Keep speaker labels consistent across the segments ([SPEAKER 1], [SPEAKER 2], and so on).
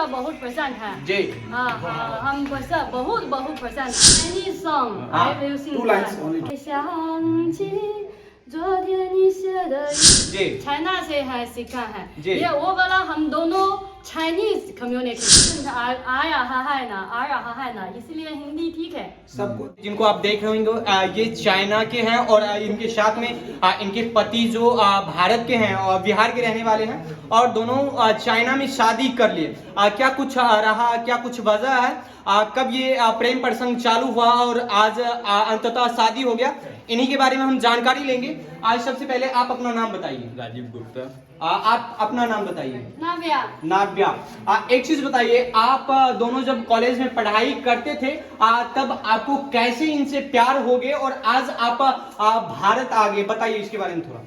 [SPEAKER 1] समोसा बहुत पसंद है
[SPEAKER 2] जी
[SPEAKER 1] हाँ हाँ हम सब बहुत बहुत पसंद Chinese song I will sing
[SPEAKER 3] Two lines only.
[SPEAKER 1] 想起昨天你写的
[SPEAKER 2] जी
[SPEAKER 1] China से है सीखा है
[SPEAKER 2] जी।
[SPEAKER 1] ये वो वाला हम दोनों Chinese communication आ रहा है ना इसलिए हिंदी ठीक है
[SPEAKER 3] सबको
[SPEAKER 2] जिनको आप देख रहे होंगे ये चाइना के हैं और इनके साथ में इनके पति जो भारत के हैं और बिहार के रहने वाले हैं और दोनों चाइना में शादी कर लिए क्या कुछ रहा क्या कुछ वजह है कब ये प्रेम प्रसंग चालू हुआ और आज अंततः शादी हो गया इन्हीं के बारे में हम जानकारी लेंगे आज सबसे पहले आप अपना नाम बताइए
[SPEAKER 4] राजीव गुप्ता
[SPEAKER 2] आप अपना नाम बताइए
[SPEAKER 1] नाव्या
[SPEAKER 2] नाव्या एक चीज बताइए आप दोनों जब कॉलेज में पढ़ाई करते थे तब आपको कैसे इनसे प्यार हो गए और आज आप भारत आ गए बताइए इसके बारे में थोड़ा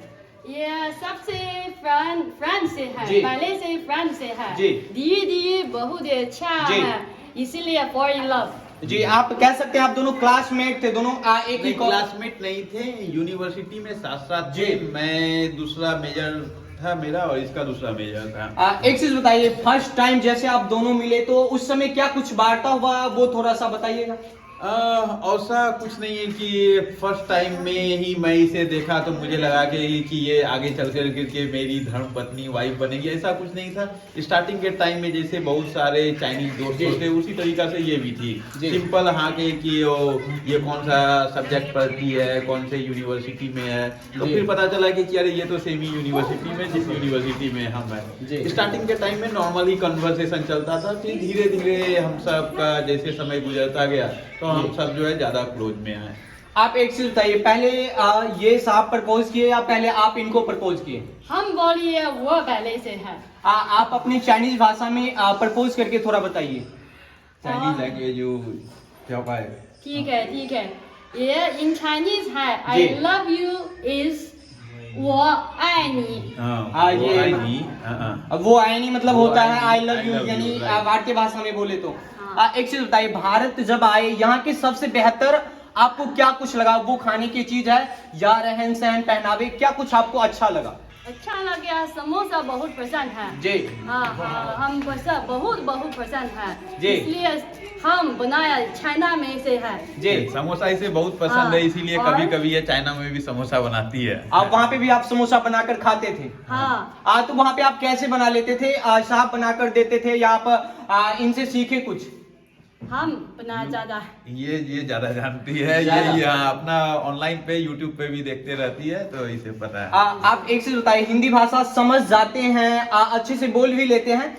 [SPEAKER 1] ये सबसे फ्रेंड से है
[SPEAKER 2] जी।
[SPEAKER 1] पहले से फ्रेंड से है
[SPEAKER 2] जी।
[SPEAKER 1] धीरे धीरे बहुत अच्छा
[SPEAKER 2] जी।
[SPEAKER 1] है इसीलिए फॉर इन लव
[SPEAKER 2] जी आप कह सकते हैं आप दोनों क्लासमेट थे दोनों एक ही
[SPEAKER 4] क्लासमेट नहीं थे यूनिवर्सिटी में साथ साथ
[SPEAKER 2] जी।
[SPEAKER 4] थे मैं दूसरा मेजर था मेरा और इसका दूसरा मेजर था
[SPEAKER 2] एक चीज बताइए फर्स्ट टाइम जैसे आप दोनों मिले तो उस समय क्या कुछ वार्ता हुआ वो थोड़ा सा बताइएगा
[SPEAKER 4] ऐसा कुछ नहीं है कि फर्स्ट टाइम में ही मैं इसे देखा तो मुझे लगा कि ये आगे चल कर के मेरी धर्म पत्नी वाइफ बनेगी ऐसा कुछ नहीं था स्टार्टिंग के टाइम में जैसे बहुत सारे चाइनीज दोस्त होते उसी तरीका से ये भी थी सिंपल हाँ के कि ये कौन सा सब्जेक्ट पढ़ती है कौन से यूनिवर्सिटी में है तो फिर पता चला कि अरे ये तो सेम ही यूनिवर्सिटी में जिस यूनिवर्सिटी में हम है स्टार्टिंग के टाइम में नॉर्मली कन्वर्सेशन चलता था फिर धीरे धीरे हम सब का जैसे समय गुजरता गया तो हम सब जो है ज्यादा क्लोज में आए
[SPEAKER 2] आप एक चीज बताइए पहले ये साहब प्रपोज किए या पहले आप इनको प्रपोज किए
[SPEAKER 1] हम बोलिए वो पहले से है
[SPEAKER 2] आप अपनी चाइनीज भाषा में प्रपोज करके थोड़ा बताइए
[SPEAKER 4] चाइनीज लैंग्वेज जो क्या पाए
[SPEAKER 1] ठीक है ये इन चाइनीज है
[SPEAKER 2] जी।
[SPEAKER 1] आई लव यू इज 我爱你
[SPEAKER 2] अब वो आई नहीं मतलब होता है I love you
[SPEAKER 4] I love you,
[SPEAKER 2] यानी
[SPEAKER 4] right.
[SPEAKER 2] भारतीय भाषा में बोले तो
[SPEAKER 1] हाँ।
[SPEAKER 2] एक चीज बताइए भारत जब आए यहाँ के सबसे बेहतर आपको क्या कुछ लगा वो खाने की चीज है या रहन सहन पहनावे क्या कुछ आपको अच्छा लगा
[SPEAKER 1] अच्छा लगा समोसा बहुत पसंद है
[SPEAKER 2] जी
[SPEAKER 1] हाँ हाँ हम सब बहुत बहुत पसंद है
[SPEAKER 2] जी।
[SPEAKER 1] इसलिए हम बनाया चाइना में से है
[SPEAKER 2] जी
[SPEAKER 4] समोसा इसे बहुत पसंद
[SPEAKER 1] हाँ,
[SPEAKER 4] है इसीलिए
[SPEAKER 1] और?
[SPEAKER 4] कभी कभी ये चाइना में भी समोसा बनाती है
[SPEAKER 2] आप वहाँ पे भी आप समोसा बनाकर खाते थे
[SPEAKER 1] हाँ
[SPEAKER 2] तो वहाँ पे आप कैसे बना लेते थे साहब बनाकर देते थे या आप इनसे सीखे कुछ
[SPEAKER 1] हम बना ज्यादा
[SPEAKER 4] ये ज्यादा जानती है
[SPEAKER 2] ज्यादा।
[SPEAKER 4] ये यहाँ अपना ऑनलाइन पे यूट्यूब पे भी देखते रहती है तो इसे पता है
[SPEAKER 2] आप एक चीज बताइए हिंदी भाषा समझ जाते हैं अच्छे से बोल भी लेते हैं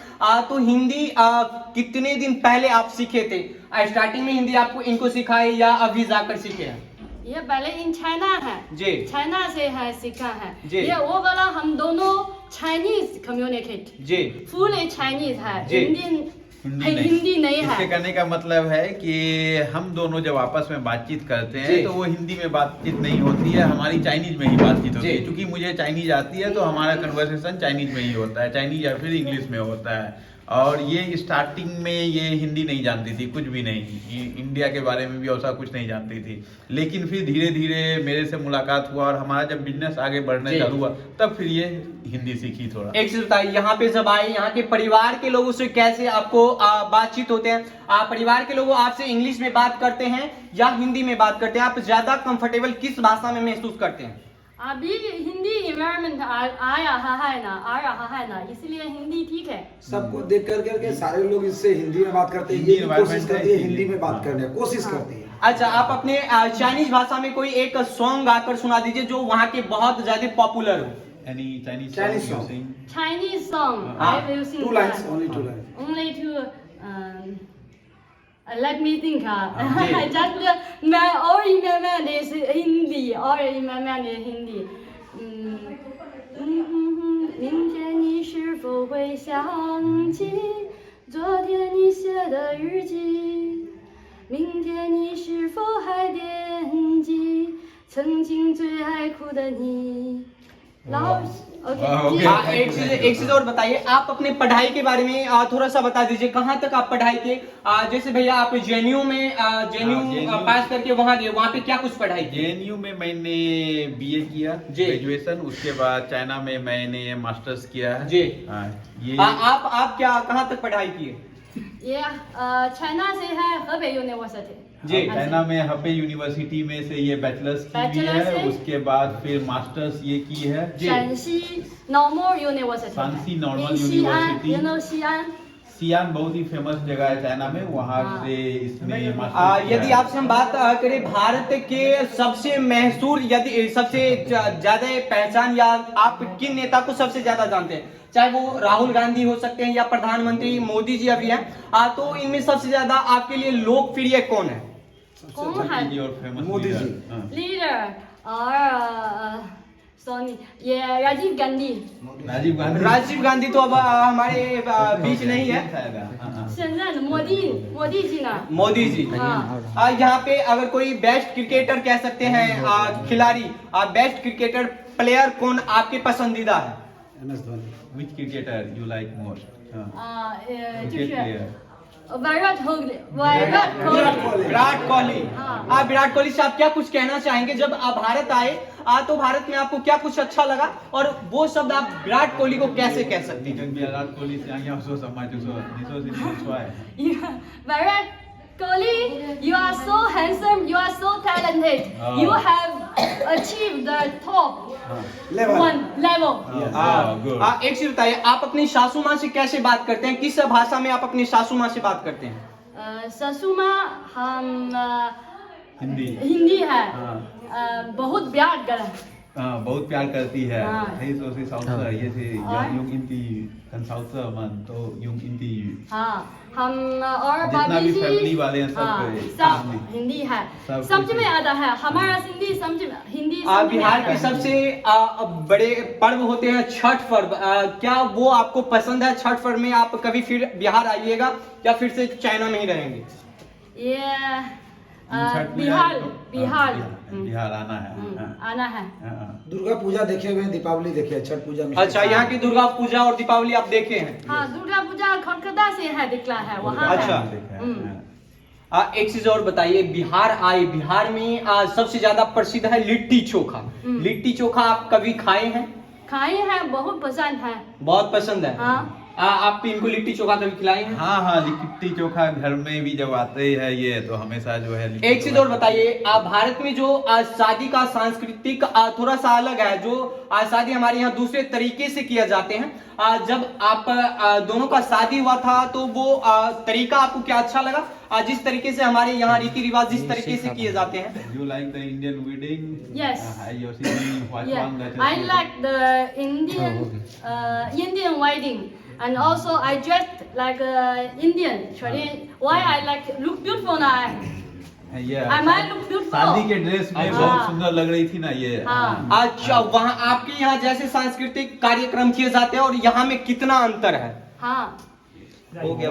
[SPEAKER 2] तो हिंदी कितने दिन पहले आप सीखे थे स्टार्टिंग में हिंदी आपको इनको सिखाए या अभी जाकर सीखे हैं
[SPEAKER 1] ये पहले इन चाइना है
[SPEAKER 2] जी
[SPEAKER 1] चाइना से है सीखा है
[SPEAKER 2] जी।
[SPEAKER 1] ये वो वाला हम दोनों चाइनीज कम्युनिकेट
[SPEAKER 2] जी
[SPEAKER 1] फुल चाइनीज है
[SPEAKER 2] जी।
[SPEAKER 1] हिंदी नहीं
[SPEAKER 4] इसके
[SPEAKER 1] है
[SPEAKER 4] कहने का मतलब है कि हम दोनों जब आपस में बातचीत करते
[SPEAKER 2] जी।
[SPEAKER 4] हैं तो वो हिंदी में बातचीत नहीं होती है हमारी चाइनीज में ही बातचीत होती
[SPEAKER 2] जी।
[SPEAKER 4] है क्योंकि मुझे चाइनीज आती है तो हमारा कन्वर्सेशन चाइनीज में ही होता है चाइनीज या फिर इंग्लिश में होता है और ये स्टार्टिंग में ये हिंदी नहीं जानती थी कुछ भी नहीं इंडिया के बारे में भी ऐसा कुछ नहीं जानती थी लेकिन फिर धीरे धीरे मेरे से मुलाकात हुआ और हमारा जब बिजनेस आगे बढ़ने
[SPEAKER 2] जी।
[SPEAKER 4] चालू हुआ तब फिर ये हिंदी सीखी थोड़ा
[SPEAKER 2] एक चीज बताइए यहाँ पे जब आए यहाँ के परिवार के लोगों से कैसे आपको बातचीत होते हैं परिवार के लोग आपसे इंग्लिश में बात करते हैं या हिंदी में बात करते हैं आप ज्यादा कंफर्टेबल किस भाषा में महसूस करते हैं
[SPEAKER 1] अभी हिंदी इन्वायरमेंट आ रहा है ना इसलिए हिंदी ठीक है
[SPEAKER 3] सबको देख करके सारे लोग इससे हिंदी में बात करते हैं
[SPEAKER 4] हिंदी
[SPEAKER 3] ये भी कोशिश
[SPEAKER 4] environment
[SPEAKER 3] करती है
[SPEAKER 4] है,
[SPEAKER 3] हिंदी में बात
[SPEAKER 4] हाँ।
[SPEAKER 3] करने की कोशिश करती है
[SPEAKER 2] अच्छा आप अपने चाइनीज भाषा में कोई एक सॉन्ग गाकर सुना दीजिए जो वहाँ के बहुत ज्यादा पॉपुलर हो
[SPEAKER 4] Any Chinese
[SPEAKER 3] Chinese
[SPEAKER 4] song you
[SPEAKER 3] song.
[SPEAKER 4] sing?
[SPEAKER 1] Chinese song
[SPEAKER 2] हाँ।
[SPEAKER 1] I will sing
[SPEAKER 3] Two lines
[SPEAKER 1] that.
[SPEAKER 3] only two lines
[SPEAKER 1] Only two let me think
[SPEAKER 2] ji.
[SPEAKER 1] just मैं और in my mind is Hindi और in my mind is Hindi 明天你是否会想起昨天你写的日记明天你是否还惦记曾经最爱哭的你老 okay
[SPEAKER 2] एक चीज और बताइए, आप अपने पढ़ाई के बारे में थोड़ा सा बता दीजिए, कहाँ तक आप पढ़ाई किए? जैसे भैया आप जेएनयू में जेएनयू पास करके वहाँ गए, वहाँ पे क्या कुछ पढ़ाई की?
[SPEAKER 4] जेएनयू में मैंने बीए किया ग्रेजुएशन, उसके बाद चाइना में मैंने मास्टर्स किया है
[SPEAKER 2] जी।
[SPEAKER 4] ये
[SPEAKER 2] आप क्या कहाँ तक पढ़ाई किए?
[SPEAKER 1] ये चाइना से है हेबे यूनिवर्सिटी
[SPEAKER 2] जी।
[SPEAKER 4] चाइना में हबे यूनिवर्सिटी में से ये बैचलर्स की भी
[SPEAKER 1] बैचलर्स
[SPEAKER 4] है,
[SPEAKER 1] है।
[SPEAKER 4] उसके बाद फिर मास्टर्स ये की है
[SPEAKER 1] Shanxi normal university
[SPEAKER 4] Shanxi normal university.
[SPEAKER 1] You know Xi'an
[SPEAKER 4] Xi'an बहुत ही फेमस जगह है चाइना में, वहाँ
[SPEAKER 1] हाँ।
[SPEAKER 4] से इसने मास्टर्स
[SPEAKER 2] यदि आपसे हम बात करें भारत के सबसे मशहूर, यदि सबसे ज्यादा पहचान, या आप किन नेता को सबसे ज्यादा जानते हैं, चाहे वो राहुल गांधी हो सकते हैं या प्रधानमंत्री मोदी जी अभी हैं, तो इनमें सबसे ज्यादा आपके लिए लोकप्रिय कौन है?
[SPEAKER 1] कौन है?
[SPEAKER 4] और फेमस
[SPEAKER 3] मोदी जी।
[SPEAKER 1] लीडर और सोनी ये राजीव गांधी
[SPEAKER 4] राजीव गांधी
[SPEAKER 2] तो अब हमारे बीच नहीं है।
[SPEAKER 1] सेंजन मोदी जी ना
[SPEAKER 2] मोदी जी।
[SPEAKER 1] हाँ।
[SPEAKER 2] यहाँ पे अगर कोई बेस्ट क्रिकेटर कह सकते हैं, खिलाड़ी, बेस्ट क्रिकेटर प्लेयर कौन आपके पसंदीदा है?
[SPEAKER 3] MS Dhoni.
[SPEAKER 4] Which cricketer you like most?
[SPEAKER 1] Virat Kohli
[SPEAKER 2] Virat Kohli.
[SPEAKER 1] हाँ।
[SPEAKER 2] विराट कोहली से आप क्या कुछ कहना चाहेंगे? जब आप भारत आए तो भारत में आपको क्या कुछ अच्छा लगा, और वो शब्द आप विराट कोहली को कैसे कह सकती हैं?
[SPEAKER 4] विराट कोहली से आगे उसको समझ उसको
[SPEAKER 1] Virat Kohli, you are so handsome, you are so talented. You have achieved the top level.
[SPEAKER 2] एक चीज बताइए, आप अपनी सासू माँ से कैसे बात करते हैं? किस भाषा में आप अपनी सासू माँ से बात करते हैं?
[SPEAKER 1] सासू माँ हम
[SPEAKER 4] हिंदी
[SPEAKER 1] है। बहुत प्यार कर
[SPEAKER 4] बहुत प्यार करती है।
[SPEAKER 1] हाँ।
[SPEAKER 4] ये से yung inti kan sausa man to yung inti।
[SPEAKER 1] हाँ हम और
[SPEAKER 4] जितना भी
[SPEAKER 1] भाभी
[SPEAKER 4] फैमिली वाले हैं
[SPEAKER 1] सब हिंदी है, समझ में आता है हमारा हिंदी समझ हिंदी
[SPEAKER 2] बिहार के सबसे बड़े पर्व होते हैं छठ पर्व, क्या वो आपको पसंद है? छठ पर्व में आप कभी फिर बिहार आइएगा या फिर से चाइना में ही रहेंगे?
[SPEAKER 1] ये
[SPEAKER 4] बिहार आना है।
[SPEAKER 3] दुर्गा पूजा देखे हुए हैं, दीपावली देखे हैं, छठ पूजा में।
[SPEAKER 2] अच्छा, यहाँ की दुर्गा पूजा और दीपावली आप देखे हैं?
[SPEAKER 1] हाँ, दुर्गा पूजा कोलकाता से है, दिखला है वहाँ।
[SPEAKER 2] अच्छा। एक चीज और बताइए, बिहार आए, बिहार में सबसे ज्यादा प्रसिद्ध है लिट्टी चोखा। लिट्टी चोखा आप कभी खाए हैं?
[SPEAKER 1] खाए हैं, बहुत पसंद है।
[SPEAKER 2] बहुत पसंद है।
[SPEAKER 1] हाँ।
[SPEAKER 2] आप इनको लिट्टी चोखा कभी खिलाए हैं?
[SPEAKER 4] हाँ, लिट्टी चोखा घर में भी जब आते हैं ये तो हमेशा जो है।
[SPEAKER 2] एक चीज और बताइए, भारत में जो शादी का सांस्कृतिक थोड़ा सा अलग है, जो शादी हमारे यहाँ दूसरे तरीके से किया जाते हैं, जब आप दोनों का शादी हुआ था तो वो तरीका आपको क्या अच्छा लगा? जिस तरीके से हमारे यहाँ रीति रिवाज जिस तरीके से किए जाते हैं।
[SPEAKER 4] You like the Indian wedding?
[SPEAKER 1] Yes.
[SPEAKER 4] Yeah.
[SPEAKER 1] I like the Indian wedding, and also I dressed like Indian. Why I like look beautiful now? I might look beautiful.
[SPEAKER 4] शादी के ड्रेस में बहुत सुंदर लग रही थी ना ये।
[SPEAKER 2] अच्छा, वहाँ आपके यहाँ जैसे सांस्कृतिक कार्यक्रम किए जाते हैं और यहाँ में कितना अंतर है?
[SPEAKER 1] हाँ।
[SPEAKER 2] हो गया।